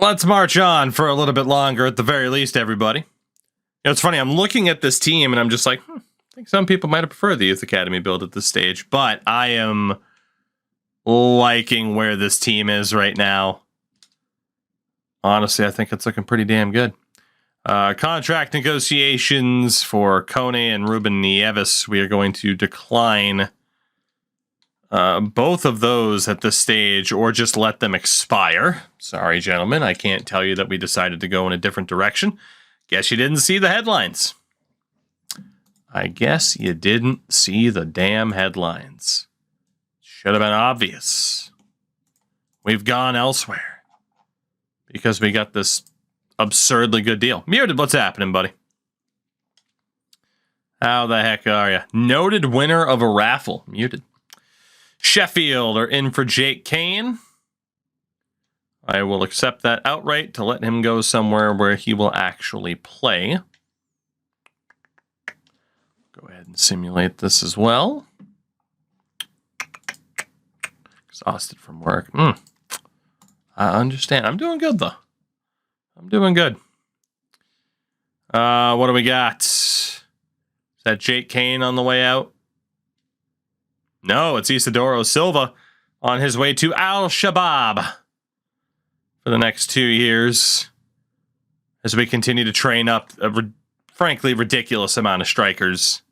Let's march on for a little bit longer at the very least, everybody. It's funny, I'm looking at this team and I'm just like, I think some people might have preferred the Youth Academy build at this stage, but I am liking where this team is right now. Honestly, I think it's looking pretty damn good. Contract negotiations for Kone and Ruben Nieves. We are going to decline both of those at this stage, or just let them expire. Sorry, gentlemen, I can't tell you that we decided to go in a different direction. Guess you didn't see the headlines. I guess you didn't see the damn headlines. Should have been obvious. We've gone elsewhere because we got this absurdly good deal. Muted, what's happening, buddy? How the heck are you? Noted winner of a raffle. Muted. Sheffield are in for Jake Kane. I will accept that outright to let him go somewhere where he will actually play. Go ahead and simulate this as well. Exhausted from work. I understand. I'm doing good, though. I'm doing good. What do we got? Is that Jake Kane on the way out? No, it's Isidoro Silva on his way to Al-Shabaab for the next 2 years as we continue to train up a frankly ridiculous amount of strikers.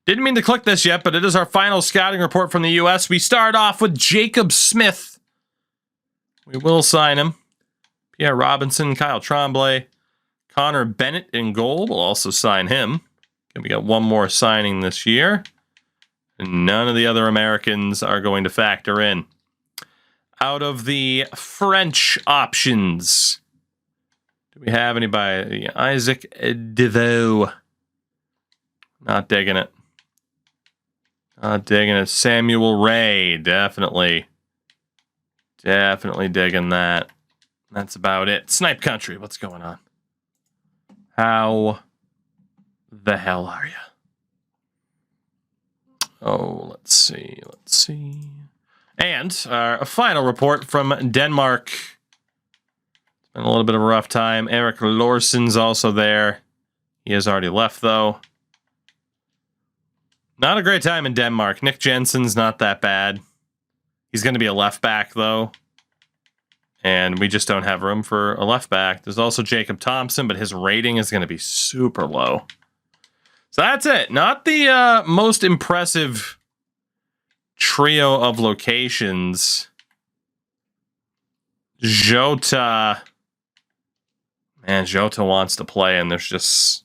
Didn't mean to click this yet, but it is our final scouting report from the U.S. We start off with Jacob Smith. We will sign him. Pierre Robinson, Kyle Tremblay, Connor Bennett in goal. We'll also sign him. We got one more signing this year. And none of the other Americans are going to factor in. Out of the French options, do we have anybody? Isaac Deveau. Not digging it. Not digging it. Samuel Ray, definitely. Definitely digging that. That's about it. Snipe Country, what's going on? How the hell are you? Oh, let's see. Let's see. And a final report from Denmark. It's been a little bit of a rough time. Eric Lorsen's also there. He has already left, though. Not a great time in Denmark. Nick Jensen's not that bad. He's going to be a left back, though. And we just don't have room for a left back. There's also Jacob Thompson, but his rating is going to be super low. So that's it. Not the most impressive trio of locations. Jota. Man, Jota wants to play, and there's just...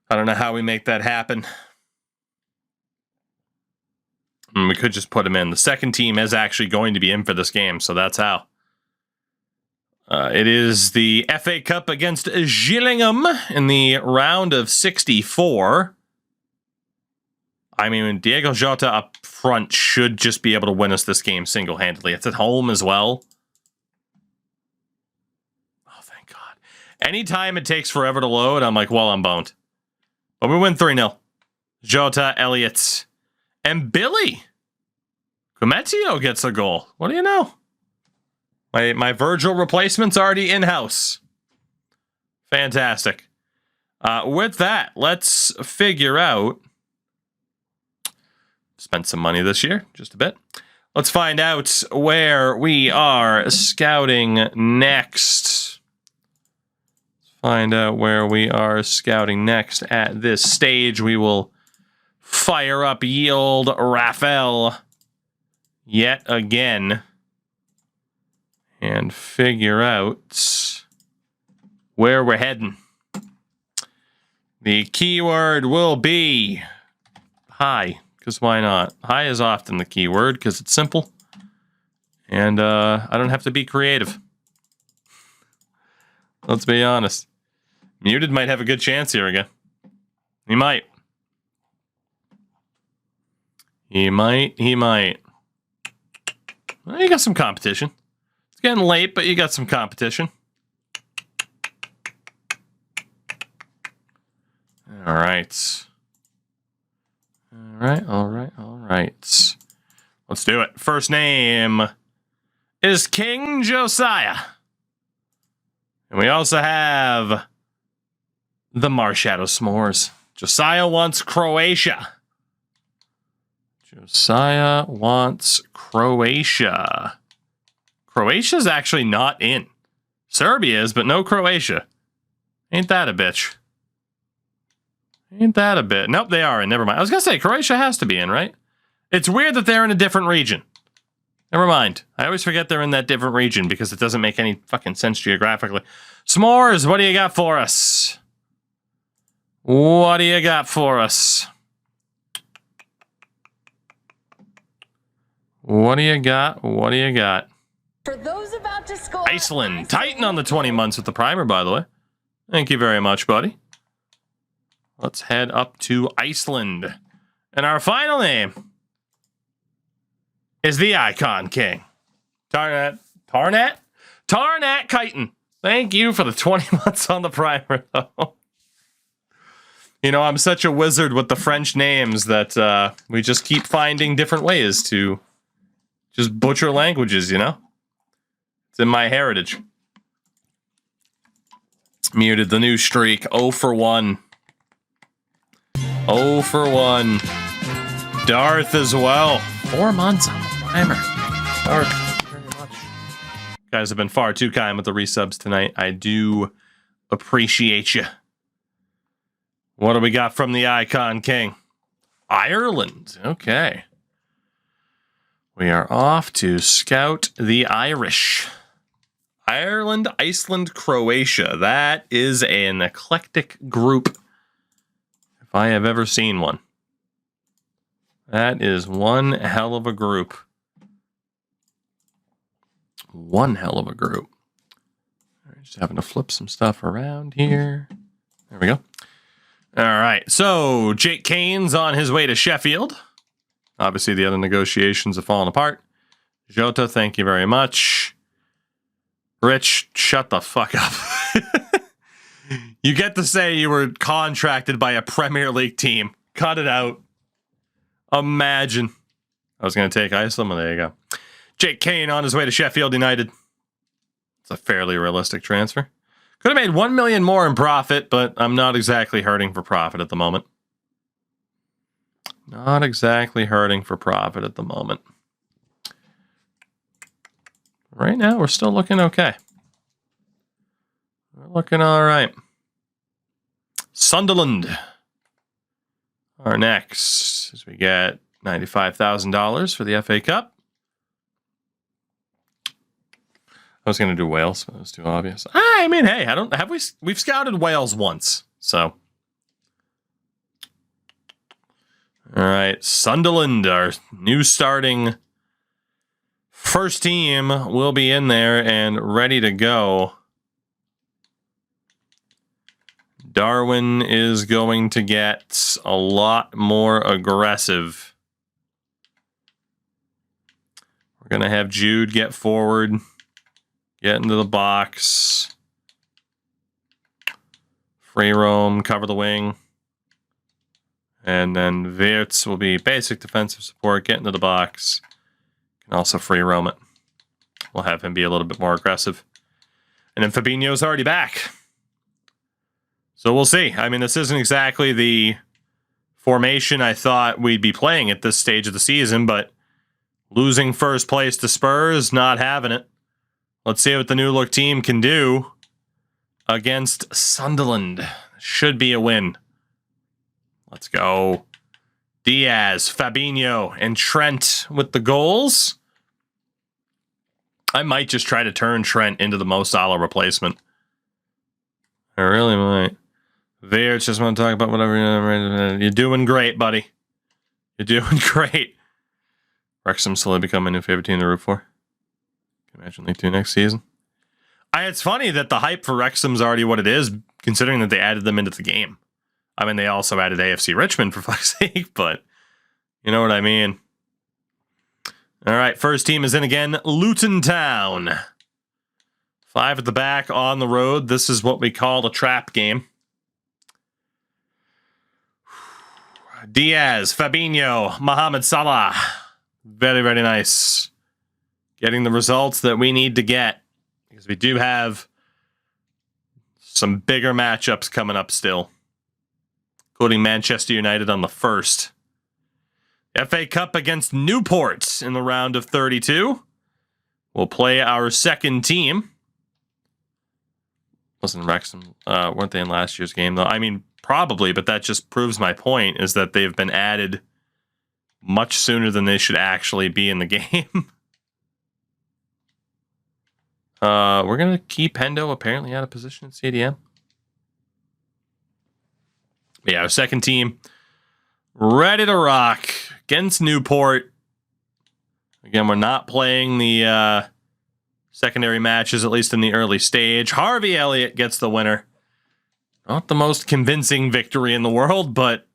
I don't know how we make that happen. We could just put him in. The second team is actually going to be in for this game, so that's how. It is the FA Cup against Gillingham in the round of 64. I mean, Diego Jota up front should just be able to win us this game single-handedly. It's at home as well. Oh, thank God. Anytime it takes forever to load, I'm like, well, I'm boned. But we win 3-0. Jota, Elliott, and Billy. Cometio gets a goal. What do you know? My Virgil replacement's already in-house. Fantastic. With that, let's figure out... Spent some money this year, just a bit. Let's find out where we are scouting next. Find out where we are scouting next. At this stage, we will fire up Yield Raphael yet again and figure out where we're heading. The keyword will be high, because why not? High is often the keyword because it's simple, and I don't have to be creative. Let's be honest. Muted might have a good chance here again. He might. He might. Well, you got some competition. It's getting late, but you got some competition. All right. All right. Let's do it. First name is King Josiah. And we also have the Marshadow S'mores. Josiah wants Croatia. Josiah wants Croatia. Croatia's actually not in. Serbia is, but no Croatia. Ain't that a bitch? Ain't that a bit? Nope, they are in. Never mind. I was going to say, Croatia has to be in, right? It's weird that they're in a different region. Never mind. I always forget they're in that different region because it doesn't make any fucking sense geographically. S'mores, what do you got for us? What do you got for us? What do you got? What do you got? For those about to score, Iceland. Titan on the 20 months with the primer, by the way. Thank you very much, buddy. Let's head up to Iceland. And our final name is the Icon King. Tarnat Chitin. Thank you for the 20 months on the primer, though. You know, I'm such a wizard with the French names that we just keep finding different ways to just butcher languages, you know? It's in my heritage. Muted the new streak. 0 for 1. 0 for 1. Darth as well. 4 months on the primer. Darth, thank you very much. You guys have been far too kind with the resubs tonight. I do appreciate you. What do we got from the Icon King? Ireland. Okay. We are off to scout the Irish. Ireland, Iceland, Croatia. That is an eclectic group, if I have ever seen one. That is one hell of a group. One hell of a group. All right, just having to flip some stuff around here. There we go. All right, so Jake Kane's on his way to Sheffield. Obviously, the other negotiations have fallen apart. Jota, thank you very much. Rich, shut the fuck up. You get to say you were contracted by a Premier League team. Cut it out. Imagine. I was going to take Iceland. Well, there you go. Jake Kane on his way to Sheffield United. It's a fairly realistic transfer. Could have made $1 million more in profit, but I'm not exactly hurting for profit at the moment. Not exactly hurting for profit at the moment. Right now, we're still looking okay. We're looking all right. Sunderland. Our next, as we get $95,000 for the FA Cup. I was going to do Wales, but it was too obvious. I mean, hey, we've scouted Wales once, so. All right, Sunderland, our new starting first team, will be in there and ready to go. Darwin is going to get a lot more aggressive. We're going to have Jude get forward, get into the box, free roam, cover the wing. And then Wirtz will be basic defensive support, get into the box. Can also free roam it. We'll have him be a little bit more aggressive. And then Fabinho's already back. So we'll see. I mean, this isn't exactly the formation I thought we'd be playing at this stage of the season, but losing first place to Spurs, not having it. Let's see what the new look team can do against Sunderland. Should be a win. Let's go. Diaz, Fabinho, and Trent with the goals. I might just try to turn Trent into the Mo Salah replacement. I really might. Wirtz, just want to talk about whatever. You're doing great, buddy. You're doing great. Wrexham slowly become my new favorite team to root for. Can you imagine League 2 next season? It's funny that the hype for Wrexham's already what it is, considering that they added them into the game. I mean, they also added AFC Richmond, for fuck's sake, but you know what I mean. All right, first team is in again. Luton Town. 5 at the back on the road. This is what we call a trap game. Diaz, Fabinho, Mohamed Salah. Very, very nice. getting the results that we need to get, because we do have some bigger matchups coming up still, including Manchester United on the 1st. FA Cup against Newport in the round of 32. We'll play our second team. Wasn't Wrexham, weren't they in last year's game, though? I mean, probably, but that just proves my point, is that they've been added much sooner than they should actually be in the game. We're going to keep Hendo apparently out of position at CDM. Yeah, our second team ready to rock against Newport. Again, we're not playing the secondary matches, at least in the early stage. Harvey Elliott gets the winner. Not the most convincing victory in the world, but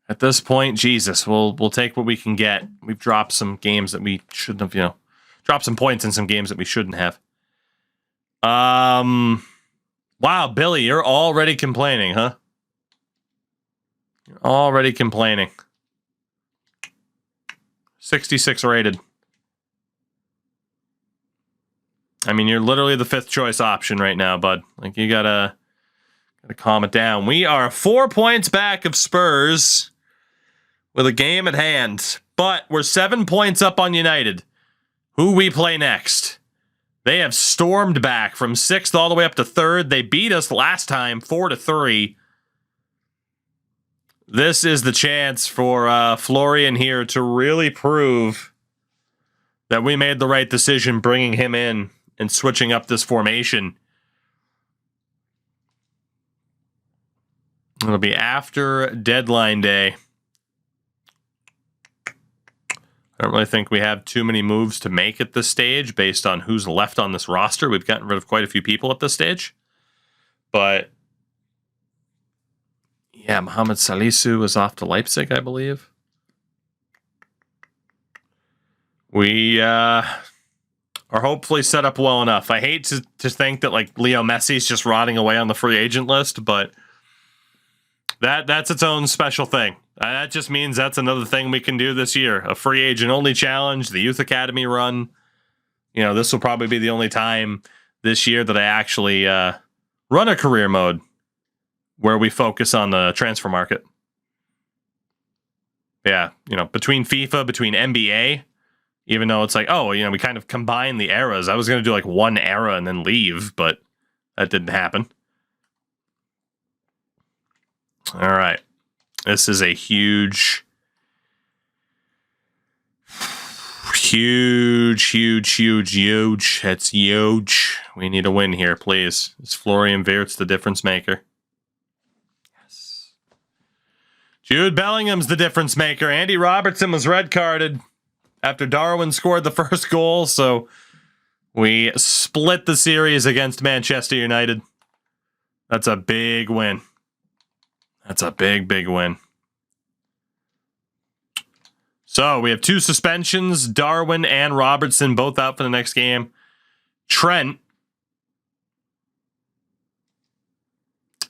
at this point, Jesus, we'll take what we can get. We've dropped some games that we shouldn't have, dropped some points in some games that we shouldn't have. Wow, Billy, you're already complaining, huh? You're already complaining. 66 rated. I mean, you're literally the 5th choice option right now, bud. Like, you gotta calm it down. We are 4 points back of Spurs with a game at hand, but we're 7 points up on United, who we play next. They have stormed back from 6th all the way up to 3rd. They beat us last time 4-3. This is the chance for Florian here to really prove that we made the right decision bringing him in and switching up this formation. It'll be after deadline day. I don't really think we have too many moves to make at this stage based on who's left on this roster. We've gotten rid of quite a few people at this stage. But yeah, Mohamed Salisu is off to Leipzig, I believe. We are hopefully set up well enough. I hate to think that like Leo Messi's just rotting away on the free agent list, but that's its own special thing. That just means that's another thing we can do this year. A free agent only challenge, the youth academy run. This will probably be the only time this year that I actually run a career mode where we focus on the transfer market. Yeah, between FIFA, between NBA, even though it's like, we kind of combine the eras. I was going to do like one era and then leave, but that didn't happen. All right. This is a huge. It's huge. We need a win here, please. Is Florian Wirtz the difference maker? Yes. Jude Bellingham's the difference maker. Andy Robertson was red carded after Darwin scored the first goal, so we split the series against Manchester United. That's a big win. That's a big win. So we have 2 suspensions. Darwin and Robertson both out for the next game. Trent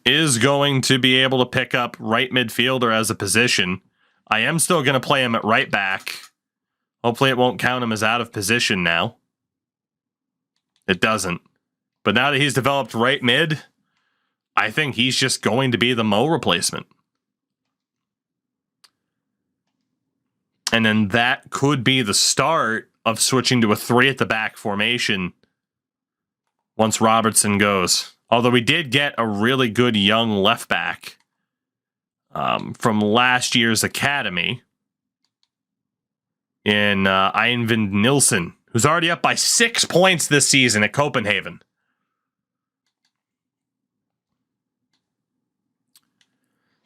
is going to be able to pick up right midfielder as a position. I am still going to play him at right back. Hopefully it won't count him as out of position now. It doesn't. But now that he's developed right mid, I think he's just going to be the Mo replacement. And then that could be the start of switching to a 3 at the back formation once Robertson goes. Although we did get a really good young left back from last year's academy in Einvind Nilsson, who's already up by 6 points this season at Copenhagen.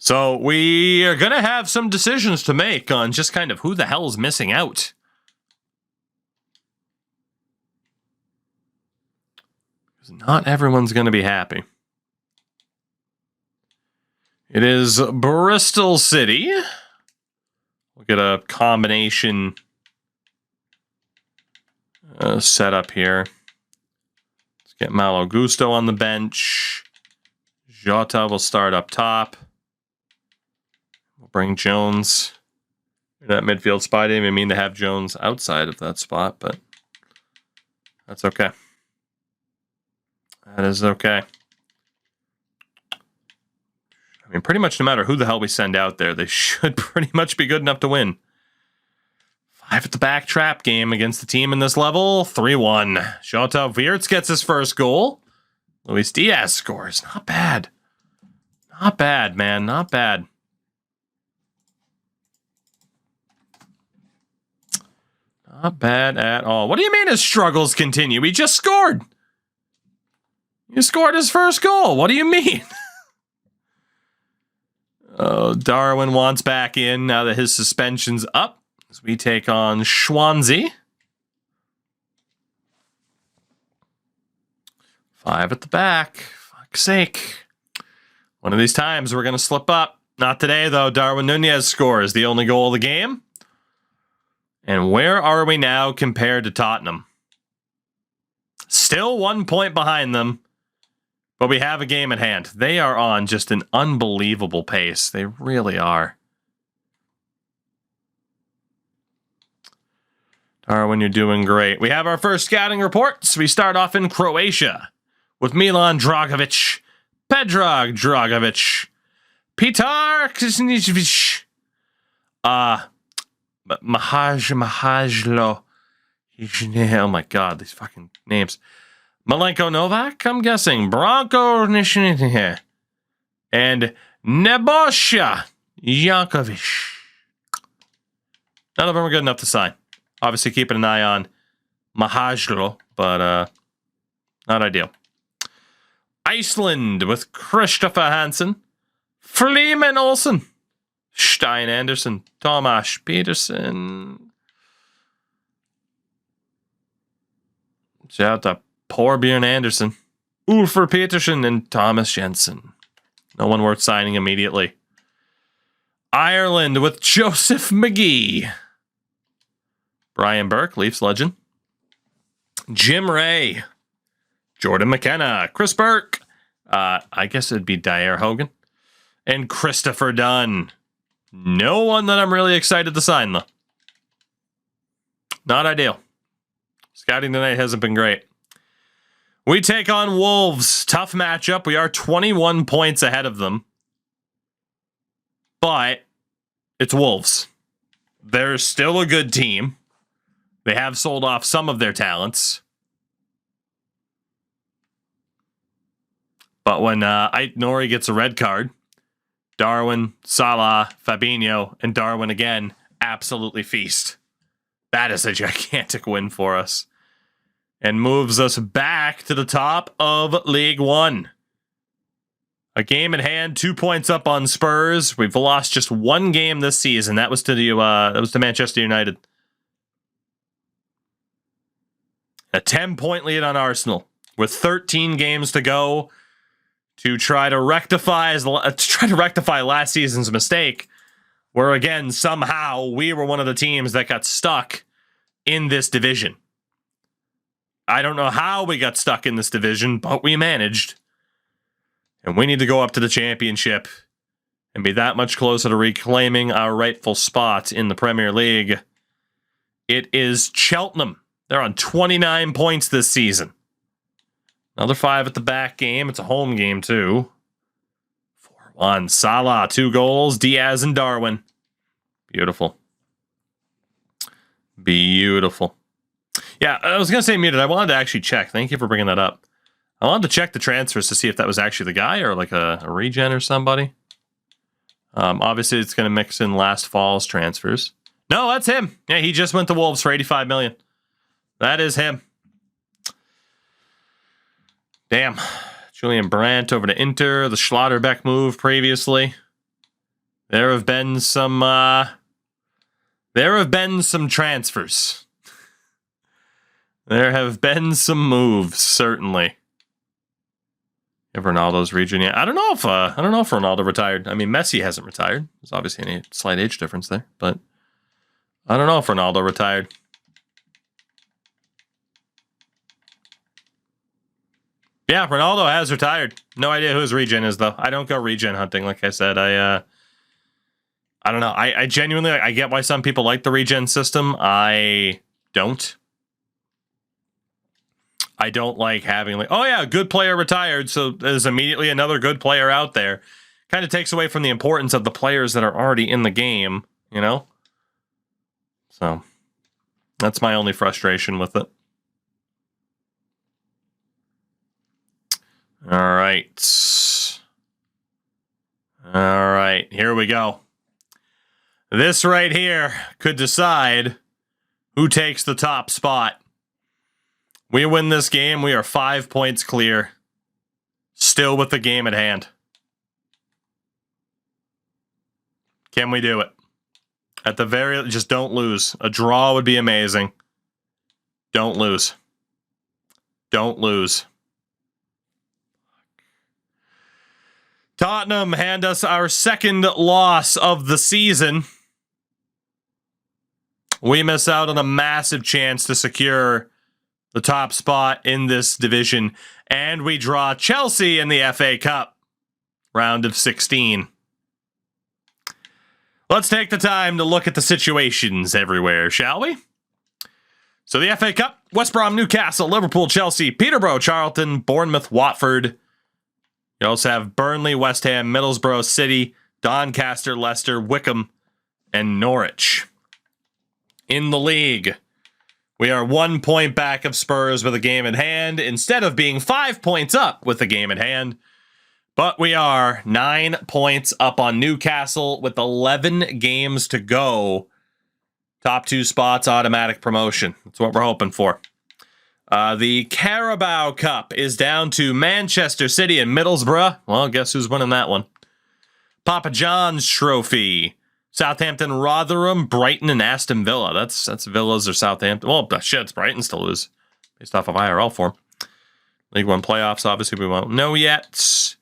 So we are going to have some decisions to make on just kind of who the hell is missing out. Because not everyone's going to be happy. It is Bristol City. We'll get a combination set up here. Let's get Malo Gusto on the bench. Jota will start up top. Bring Jones in that midfield spot. I didn't even mean to have Jones outside of that spot, but That's okay. That is okay. I mean, pretty much no matter who the hell we send out there, they should pretty much be good enough to win. 5 at the back trap game against the team in this level. 3-1. Shoto Wirtz gets his first goal. Luis Diaz scores. Not bad. Not bad, man. Not bad. Not bad at all. What do you mean his struggles continue? He just scored. He scored his first goal. What do you mean? Oh, Darwin wants back in now that his suspension's up. As we take on Swansea. 5 at the back. Fuck's sake. One of these times we're going to slip up. Not today, though. Darwin Nunez scores the only goal of the game. And where are we now compared to Tottenham? Still 1 point behind them. But we have a game at hand. They are on just an unbelievable pace. They really are. Darwin, you're doing great. We have our first scouting reports. We start off in Croatia with Milan Dragovic, Predrag Dragovic, Petar Krasničević, Mahajlo. Oh my God, these fucking names. Malenko Novak, I'm guessing. Branko Nishinite. And Nebosha Jankovic. None of them are good enough to sign. Obviously keeping an eye on Mahajlo, but not ideal. Iceland with Kristoffer Hansen, Fleeman Olsen, Stein Anderson, Tomas Peterson. Shout out to poor Bjorn Anderson, Ulfur Peterson, and Thomas Jensen. No one worth signing immediately. Ireland with Joseph McGee. Brian Burke, Leafs legend. Jim Ray. Jordan McKenna. Chris Burke. I guess it'd be Dyer Hogan. And Christopher Dunn. No one that I'm really excited to sign, though. Not ideal. Scouting tonight hasn't been great. We take on Wolves. Tough matchup. We are 21 points ahead of them. But it's Wolves. They're still a good team. They have sold off some of their talents. But when Ait Nori gets a red card, Darwin, Salah, Fabinho, and Darwin again absolutely feast. That is a gigantic win for us. And moves us back to the top of League One. A game at hand, 2 points up on Spurs. We've lost just one game this season. That was to Manchester United. A 10-point lead on Arsenal with 13 games to go to try to rectify last season's mistake, where again somehow we were one of the teams that got stuck in this division. I don't know how we got stuck in this division, but we managed. And we need to go up to the championship and be that much closer to reclaiming our rightful spot in the Premier League. It is Cheltenham. They're on 29 points this season. Another 5 at the back game. It's a home game, too. 4-1. Salah, 2 goals. Diaz and Darwin. Beautiful. Beautiful. Yeah, I was going to say muted. I wanted to actually check. Thank you for bringing that up. I wanted to check the transfers to see if that was actually the guy or like a regen or somebody. Obviously, it's going to mix in last fall's transfers. No, that's him. Yeah, he just went to Wolves for $85 million. That is him. Damn. Julian Brandt over to Inter. The Schlotterbeck move previously. There have been some transfers. There have been some moves, certainly. If Ronaldo's region, yeah. I don't know if Ronaldo retired. I mean, Messi hasn't retired. There's obviously a slight age difference there, but I don't know if Ronaldo retired. Yeah, Ronaldo has retired. No idea who his regen is, though. I don't go regen hunting, like I said. I don't know. I genuinely, I get why some people like the regen system. I don't. I don't like having like, oh yeah, a good player retired, so there's immediately another good player out there. Kind of takes away from the importance of the players that are already in the game, you know? So that's my only frustration with it. All right. All right, here we go. This right here could decide who takes the top spot. We win this game, we are 5 points clear. Still with the game at hand. Can we do it? At the very, just don't lose. A draw would be amazing. Don't lose. Don't lose. Tottenham hand us our second loss of the season. We miss out on a massive chance to secure the top spot in this division. And we draw Chelsea in the FA Cup. Round of 16. Let's take the time to look at the situations everywhere, shall we? So the FA Cup, West Brom, Newcastle, Liverpool, Chelsea, Peterborough, Charlton, Bournemouth, Watford. You also have Burnley, West Ham, Middlesbrough, City, Doncaster, Leicester, Wickham, and Norwich. In the league, we are 1 point back of Spurs with a game in hand, instead of being 5 points up with a game in hand. But we are 9 points up on Newcastle with 11 games to go. Top 2 spots, automatic promotion. That's what we're hoping for. The Carabao Cup is down to Manchester City and Middlesbrough. Well, guess who's winning that one? Papa John's Trophy. Southampton, Rotherham, Brighton, and Aston Villa. That's Villas or Southampton. Well, shit, it's Brighton to lose based off of IRL form. League One playoffs, obviously, we won't know yet.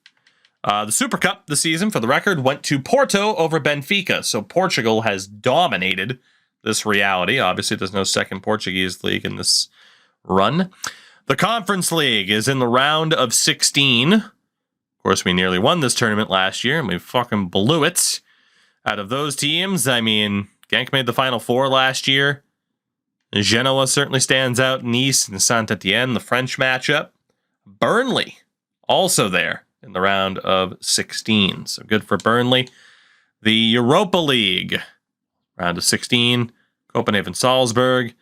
The Super Cup this season, for the record, went to Porto over Benfica. So Portugal has dominated this reality. Obviously, there's no second Portuguese league in this run. The Conference League is in the round of 16. Of course, we nearly won this tournament last year, and we fucking blew it. Out of those teams, I mean, Genk made the Final Four last year. Genoa certainly stands out. Nice and Saint-Etienne, the French matchup. Burnley, also there in the round of 16. So good for Burnley. The Europa League, round of 16. Copenhagen, Salzburg.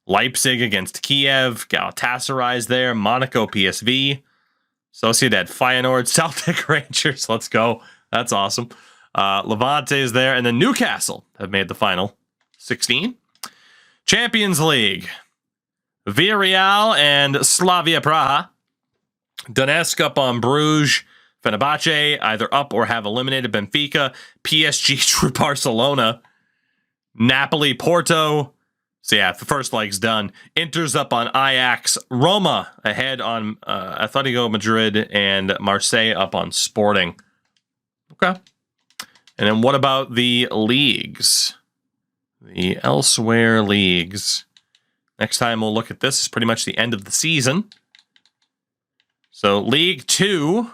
Leipzig against Kiev. Galatasaray's there. Monaco, PSV. Sociedad, Feyenoord. Celtic, Rangers. Let's go. That's awesome. Levante is there. And then Newcastle have made the final 16. Champions League. Villarreal and Slavia Praha. Donetsk up on Bruges. Fenerbahce either up or have eliminated Benfica. PSG through Barcelona. Napoli, Porto. So yeah, the first leg's done. Inter's up on Ajax. Roma ahead on Atletico Madrid. And Marseille up on Sporting. Okay. And then what about the leagues? The elsewhere leagues. Next time we'll look at this is pretty much the end of the season. So League 2,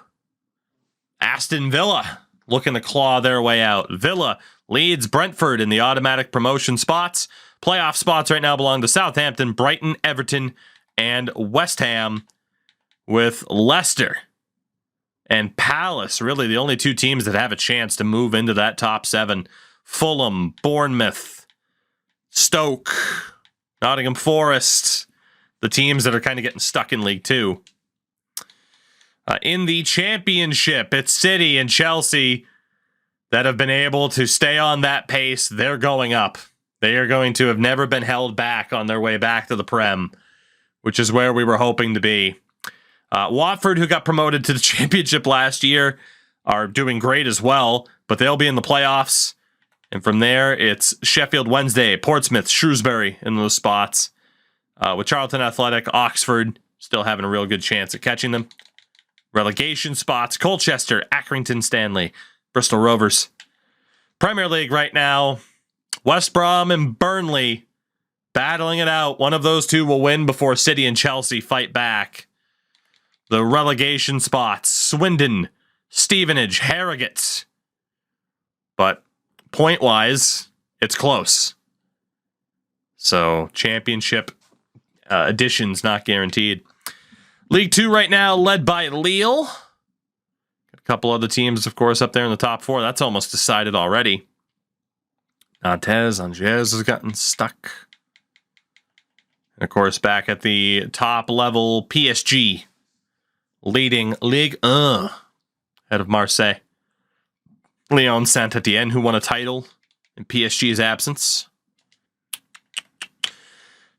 Aston Villa looking to claw their way out. Villa leads Brentford in the automatic promotion spots. Playoff spots right now belong to Southampton, Brighton, Everton, and West Ham, with Leicester and Palace really the only two teams that have a chance to move into that top 7. Fulham, Bournemouth, Stoke, Nottingham Forest, the teams that are kind of getting stuck in League 2. In the Championship, it's City and Chelsea that have been able to stay on that pace. They're going up. They are going to have never been held back on their way back to the Prem, which is where we were hoping to be. Watford, who got promoted to the Championship last year, are doing great as well, but they'll be in the playoffs. And from there, it's Sheffield Wednesday, Portsmouth, Shrewsbury in those spots. With Charlton Athletic, Oxford still having a real good chance at catching them. Relegation spots, Colchester, Accrington Stanley, Bristol Rovers. Premier League right now, West Brom and Burnley battling it out. One of those two will win before City and Chelsea fight back. The relegation spots, Swindon, Stevenage, Harrogate. But point-wise, it's close. So championship additions not guaranteed. League 2 right now led by Lille. Got a couple other teams, of course, up there in the top 4. That's almost decided already. Angers has gotten stuck. And of course, back at the top level, PSG leading Ligue 1 ahead of Marseille. Lyon Saint-Etienne, who won a title in PSG's absence.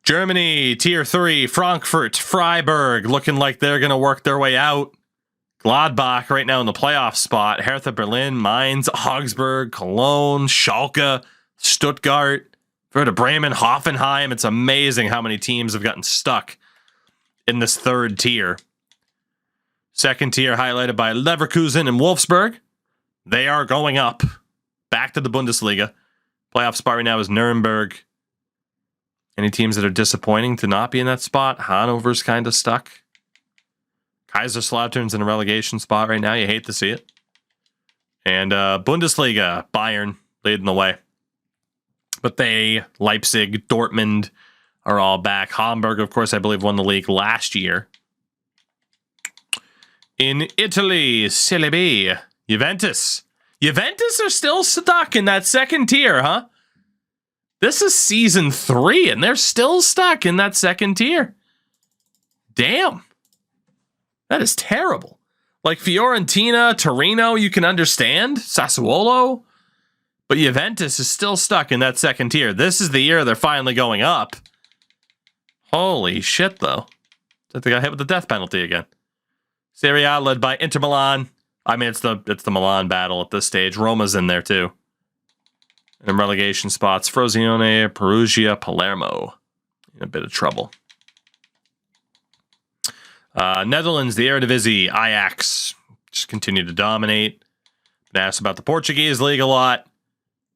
Germany, Tier 3, Frankfurt, Freiburg, looking like they're going to work their way out. Gladbach right now in the playoff spot. Hertha Berlin, Mainz, Augsburg, Cologne, Schalke, Stuttgart, Werder Bremen, Hoffenheim. It's amazing how many teams have gotten stuck in this third tier. Second tier highlighted by Leverkusen and Wolfsburg. They are going up. Back to the Bundesliga. Playoff spot right now is Nuremberg. Any teams that are disappointing to not be in that spot? Hannover's kind of stuck. Kaiserslautern's in a relegation spot right now. You hate to see it. And Bundesliga, Bayern leading the way. But they, Leipzig, Dortmund are all back. Hamburg, of course, I believe won the league last year. In Italy, Serie B, Juventus. Juventus are still stuck in that second tier, huh? This is season 3, and they're still stuck in that second tier. Damn. That is terrible. Like Fiorentina, Torino, you can understand. Sassuolo. But Juventus is still stuck in that second tier. This is the year they're finally going up. Holy shit, though. They got hit with the death penalty again. Serie A led by Inter Milan. I mean, it's the Milan battle at this stage. Roma's in there, too. And in relegation spots, Frosinone, Perugia, Palermo. In a bit of trouble. Netherlands, the Eredivisie, Ajax. Just continue to dominate. Been asked about the Portuguese league a lot.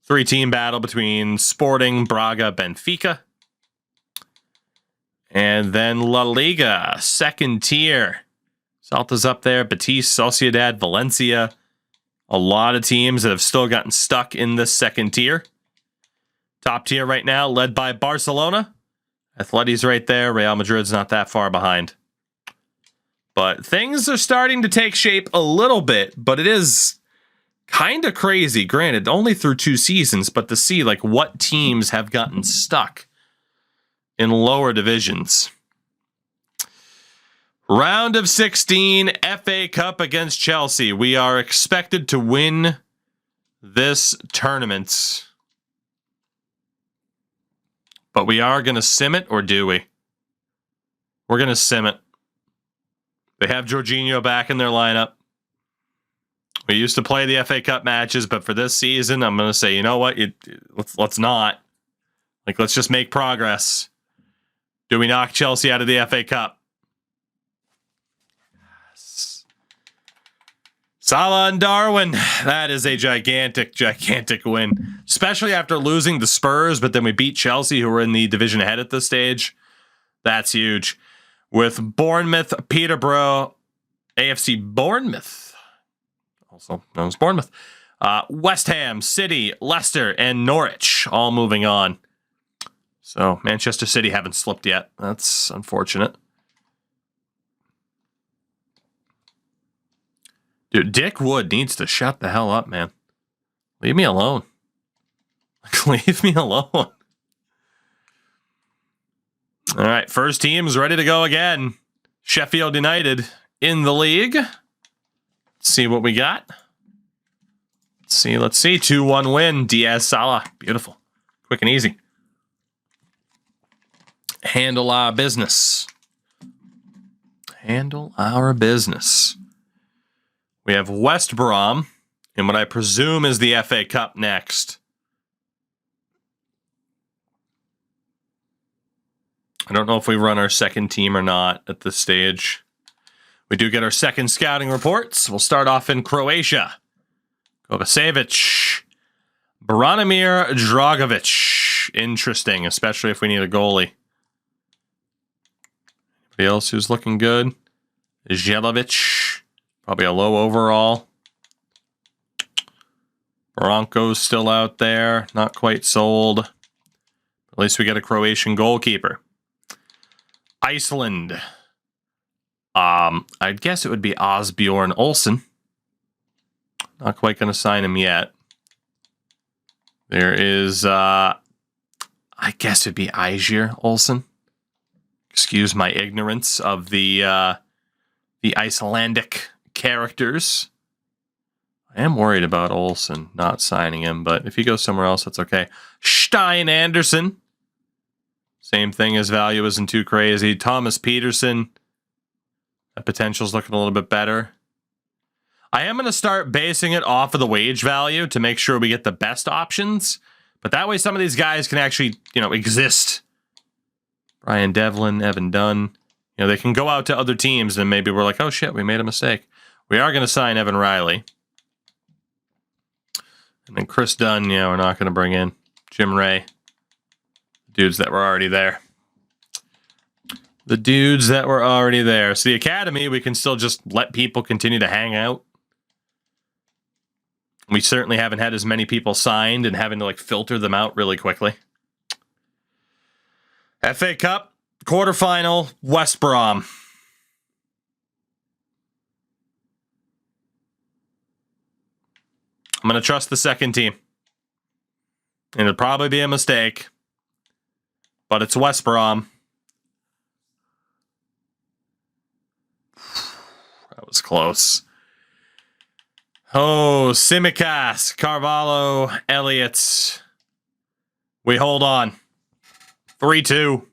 3-team battle between Sporting, Braga, Benfica. And then La Liga, second tier. Celta's up there. Betis, Sociedad, Valencia. A lot of teams that have still gotten stuck in this second tier. Top tier right now, led by Barcelona. Atleti's right there. Real Madrid's not that far behind. But things are starting to take shape a little bit, but it is kind of crazy. Granted, only through 2 seasons, but to see like what teams have gotten stuck in lower divisions. Round of 16, FA Cup against Chelsea. We are expected to win this tournament. But we are going to sim it, or do we? We're going to sim it. They have Jorginho back in their lineup. We used to play the FA Cup matches, but for this season, I'm going to say, you know what? Let's not. Like, let's just make progress. Do we knock Chelsea out of the FA Cup? Yes. Salah and Darwin. That is a gigantic, gigantic win. Especially after losing the Spurs, but then we beat Chelsea, who were in the division ahead at this stage. That's huge. With Bournemouth, Peterborough, AFC Bournemouth, also known as Bournemouth, West Ham, City, Leicester, and Norwich all moving on. So Manchester City haven't slipped yet. That's unfortunate. Dude, Dick Wood needs to shut the hell up, man. Leave me alone. Leave me alone. All right, first team's ready to go again. Sheffield United in the league. Let's see what we got. Let's see. 2-1 win. Diaz Salah. Beautiful. Quick and easy. Handle our business. Handle our business. We have West Brom in what I presume is the FA Cup next. I don't know if we run our second team or not at this stage. We do get our second scouting reports. We'll start off in Croatia. Kovacevic. Branimir Dragovic. Interesting, especially if we need a goalie. Anybody else who's looking good? Jelavic. Probably a low overall. Broncos still out there. Not quite sold. At least we get a Croatian goalkeeper. Iceland. I'd guess it would be Osbjorn Olsen. Not quite going to sign him yet. There is, I guess it'd be Aegir Olsen. Excuse my ignorance of the Icelandic characters. I am worried about Olsen not signing him, but if he goes somewhere else, that's okay. Stein Anderson. Same thing, his value isn't too crazy. Thomas Peterson. That potential's looking a little bit better. I am going to start basing it off of the wage value to make sure we get the best options. But that way some of these guys can actually, exist. Brian Devlin, Evan Dunn. They can go out to other teams and maybe we're like, oh shit, we made a mistake. We are going to sign Evan Riley. And then Chris Dunn, we're not going to bring in. Jim Ray. Dudes that were already there. The dudes that were already there. So the academy, we can still just let people continue to hang out. We certainly haven't had as many people signed and having to filter them out really quickly. FA Cup, quarterfinal, West Brom. I'm going to trust the second team. And it'll probably be a mistake. But it's West Brom. That was close. Oh, Simicas, Carvalho, Elliott. We hold on. 3-2.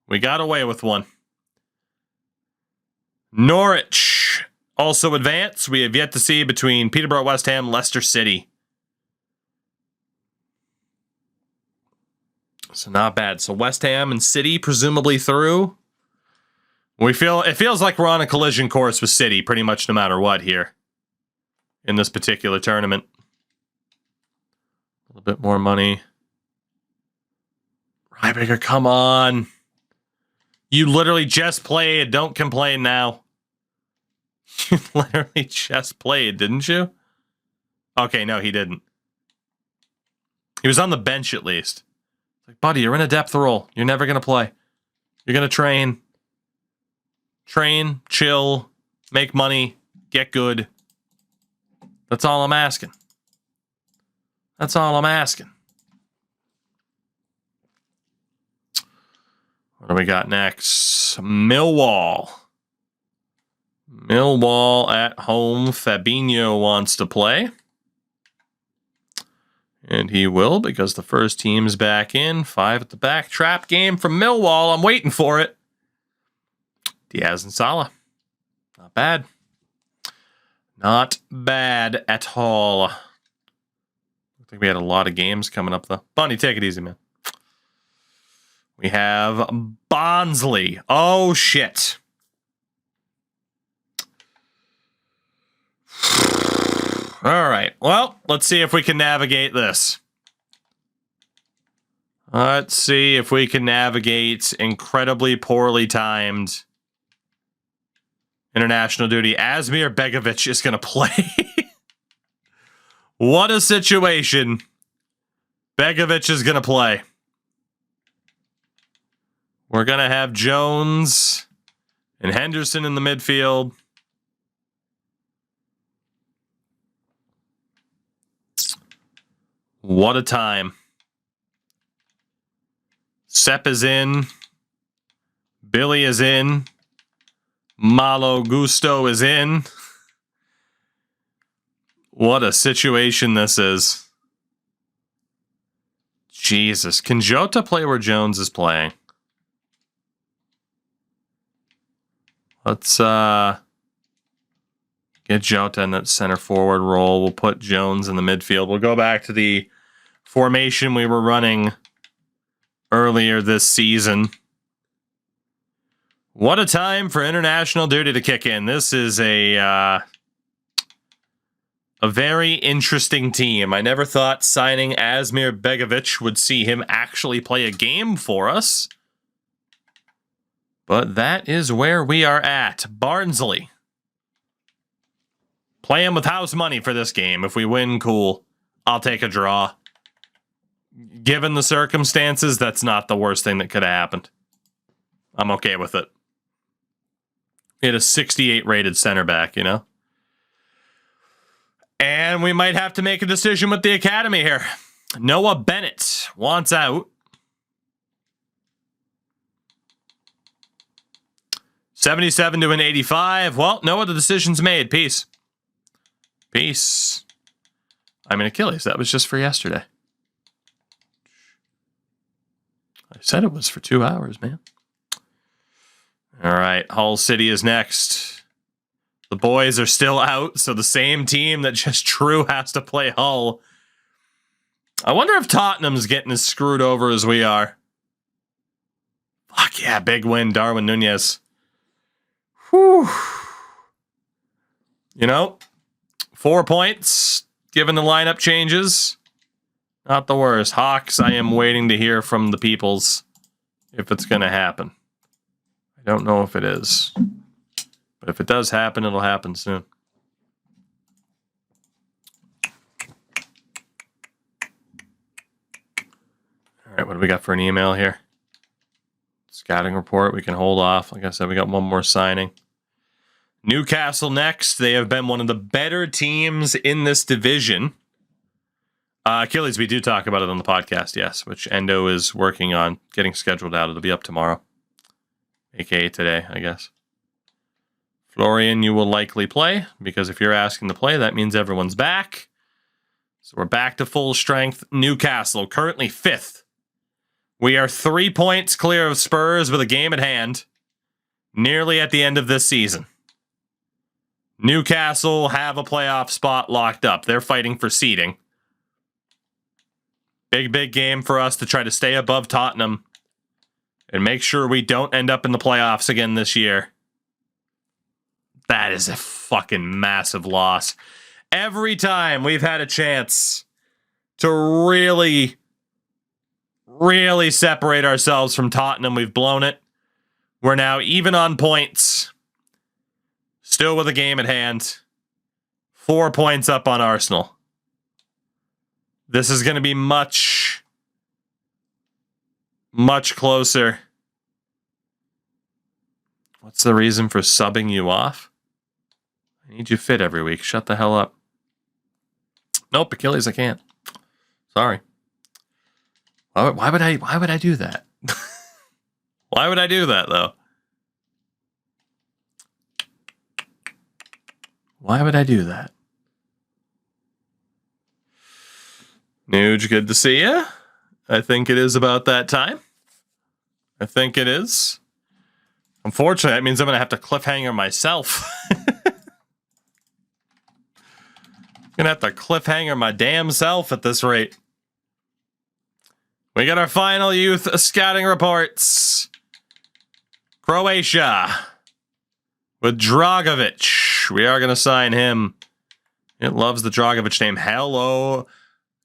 We got away with one. Norwich also advance. We have yet to see between Peterborough, West Ham, Leicester City. So not bad. So West Ham and City presumably through. It feels like we're on a collision course with City pretty much no matter what here in this particular tournament. A little bit more money. Rybiger, come on. You literally just played. Don't complain now. You literally just played, didn't you? Okay, no, he didn't. He was on the bench at least. Like, buddy, you're in a depth role. You're never going to play. You're going to train. Train, chill, make money, get good. That's all I'm asking. That's all I'm asking. What do we got next? Millwall. Millwall at home. Fabinho wants to play. And he will because the first team's back in. 5 at the back. Trap game from Millwall. I'm waiting for it. Diaz and Salah. Not bad. Not bad at all. I think we had a lot of games coming up, though. Bunny, take it easy, man. We have Barnsley. Oh, shit. All right. Well, let's see if we can navigate this. Let's see if we can navigate incredibly poorly timed international duty. Asmir Begovic is going to play. What a situation. Begovic is going to play. We're going to have Jones and Henderson in the midfield. What a time. Sepp is in. Billy is in. Malo Gusto is in. What a situation this is. Jesus. Can Jota play where Jones is playing? Let's get Jota in that center forward role. We'll put Jones in the midfield. We'll go back to the formation we were running earlier this season. What a time for international duty to kick in. This is a very interesting team. I never thought signing Asmir Begovic would see him actually play a game for us. But that is where we are at. Barnsley. Playing with house money for this game. If we win, cool. I'll take a draw. Given the circumstances, that's not the worst thing that could have happened. I'm okay with it. He had a 68 rated center back, you know? And we might have to make a decision with the academy here. Noah Bennett wants out. 77 to an 85. Well, no other decisions made. Peace. Peace. I mean, Achilles, that was just for yesterday. I said it was for 2 hours, man. All right, Hull City is next. The boys are still out, so the same team that just drew has to play Hull. I wonder if Tottenham's getting as screwed over as we are. Fuck yeah, big win, Darwin Nunez. Whew. You know, 4 points, given the lineup changes. Not the worst. Hawks, I am waiting to hear from the peoples if it's going to happen. I don't know if it is. But if it does happen, it'll happen soon. All right, what do we got for an email here? Scouting report. We can hold off. Like I said, we got one more signing. Newcastle next. They have been one of the better teams in this division. Achilles, we do talk about it on the podcast, yes, which Endo is working on getting scheduled out. It'll be up tomorrow. AKA today, I guess. Florian, you will likely play, because if you're asking to play, that means everyone's back. So we're back to full strength. Newcastle, currently 5th. We are 3 points clear of Spurs with a game at hand, nearly at the end of this season. Newcastle have a playoff spot locked up. They're fighting for seeding. Big game for us to try to stay above Tottenham and make sure we don't end up in the playoffs again this year. That is a fucking massive loss. Every time we've had a chance to really separate ourselves from Tottenham, we've blown it. We're now even on points. Still with a game at hand. 4 points up on Arsenal. This is going to be much closer. What's the reason for subbing you off? I need you fit every week. Shut the hell up. Nope, Achilles, I can't. Sorry. Why would I do that? Why would I do that, though? Why would I do that? Nuge, good to see you. I think it is about that time. I think it is. Unfortunately, that means I'm going to have to cliffhanger myself. I'm going to have to cliffhanger my damn self at this rate. We got our final youth scouting reports. Croatia. With Dragovic. We are going to sign him. It loves the Dragovic name. Hello,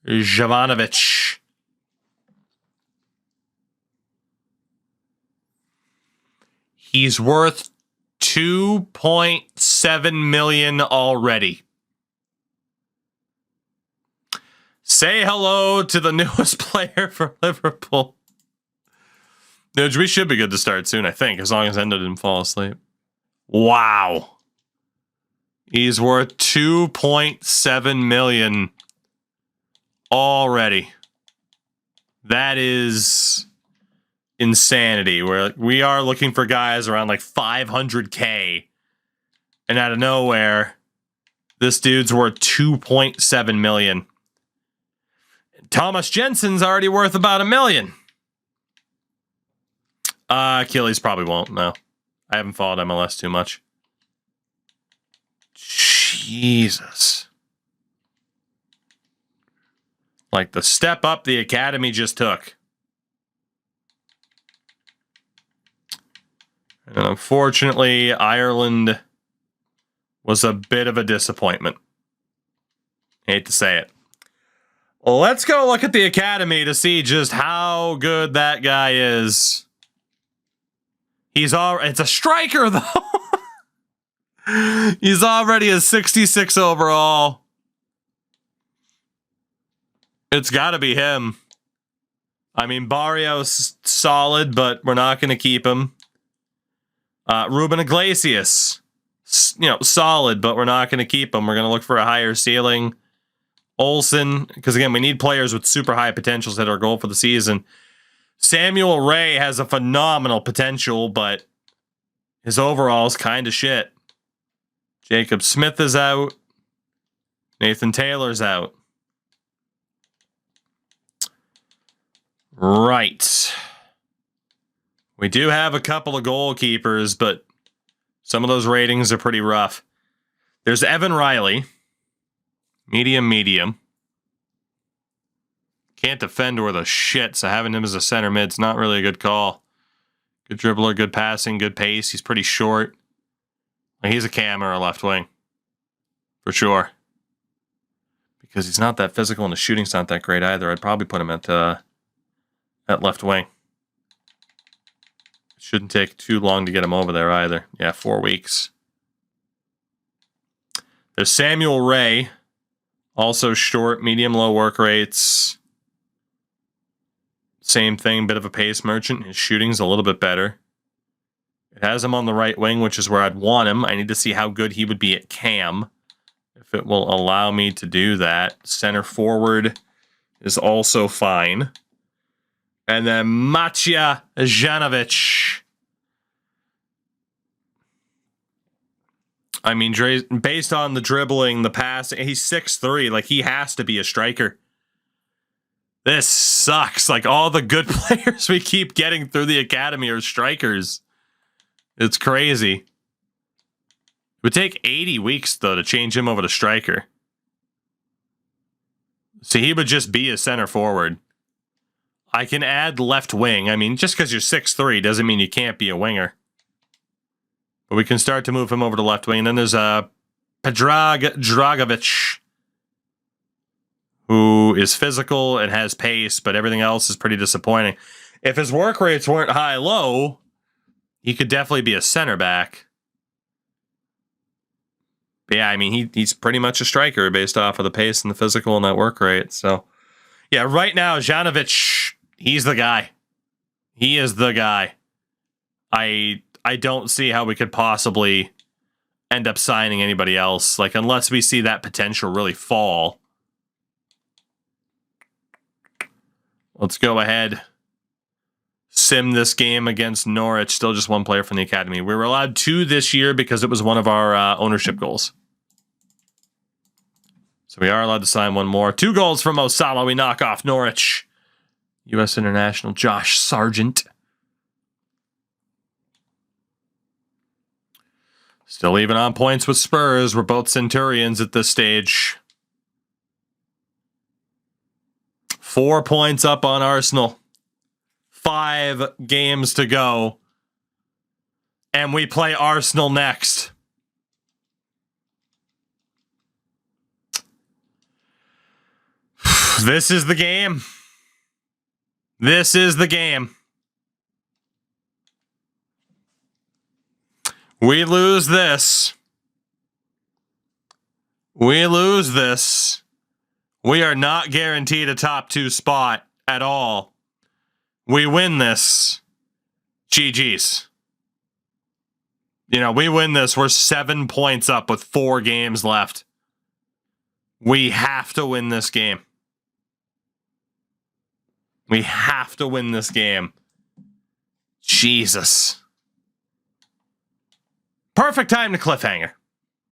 Jovanovic. He's worth 2.7 million already. Say hello to the newest player for Liverpool. Dude, we should be good to start soon, I think, as long as Endo didn't fall asleep. Wow. He's worth 2.7 million already. That is insanity. We are looking for guys around like 500K. And out of nowhere, this dude's worth 2.7 million. Thomas Jensen's already worth about $1 million. Achilles probably won't, no. I haven't followed MLS too much. Jesus. Like the step up the academy just took. And unfortunately, Ireland was a bit of a disappointment. Hate to say it. Well, let's go look at the academy to see just how good that guy is. It's a striker, though. He's already a 66 overall. It's got to be him. I mean, Barrios solid, but we're not going to keep him. Ruben Iglesias, solid, but we're not going to keep him. We're going to look for a higher ceiling. Olsen, because again, we need players with super high potentials that are our goal for the season. Samuel Ray has a phenomenal potential, but his overall is kind of shit. Jacob Smith is out. Nathan Taylor's out. Right. We do have a couple of goalkeepers, but some of those ratings are pretty rough. There's Evan Riley. Medium. Can't defend worth a shit, so having him as a center mid's not really a good call. Good dribbler, good passing, good pace. He's pretty short. He's a cam or a left wing. For sure. Because he's not that physical and the shooting's not that great either. I'd probably put him at left wing. It shouldn't take too long to get him over there either. Yeah, 4 weeks. There's Samuel Ray. Also short, medium-low work rates. Same thing, bit of a pace merchant. His shooting's a little bit better. It has him on the right wing, which is where I'd want him. I need to see how good he would be at cam, if it will allow me to do that. Center forward is also fine. And then Matija Janovic. I mean, based on the dribbling, the passing, he's 6'3". Like, he has to be a striker. This sucks. Like, all the good players we keep getting through the academy are strikers. It's crazy. It would take 80 weeks, though, to change him over to striker. So he would just be a center forward. I can add left wing. I mean, just because you're 6'3" doesn't mean you can't be a winger. But we can start to move him over to left wing. And then there's Predrag Dragovic, who is physical and has pace, but everything else is pretty disappointing. If his work rates weren't high-low, he could definitely be a center back. But yeah, I mean, he's pretty much a striker based off of the pace and the physical and that work rate. So, yeah, right now, Janovic, he's the guy. He is the guy. I don't see how we could possibly end up signing anybody else, like, unless we see that potential really fall. Let's go ahead. Sim this game against Norwich. Still just one player from the academy. We were allowed 2 this year because it was one of our ownership goals. So we are allowed to sign one more. 2 goals from Mo Salah. We knock off Norwich. U.S. international Josh Sargent. Still even on points with Spurs. We're both Centurions at this stage. 4 points up on Arsenal. 5 games to go. And we play Arsenal next. This is the game. This is the game. We lose this. We lose this. We are not guaranteed a top 2 spot at all. We win this. GG's. We win this. We're 7 points up with 4 games left. We have to win this game. We have to win this game. Jesus. Perfect time to cliffhanger.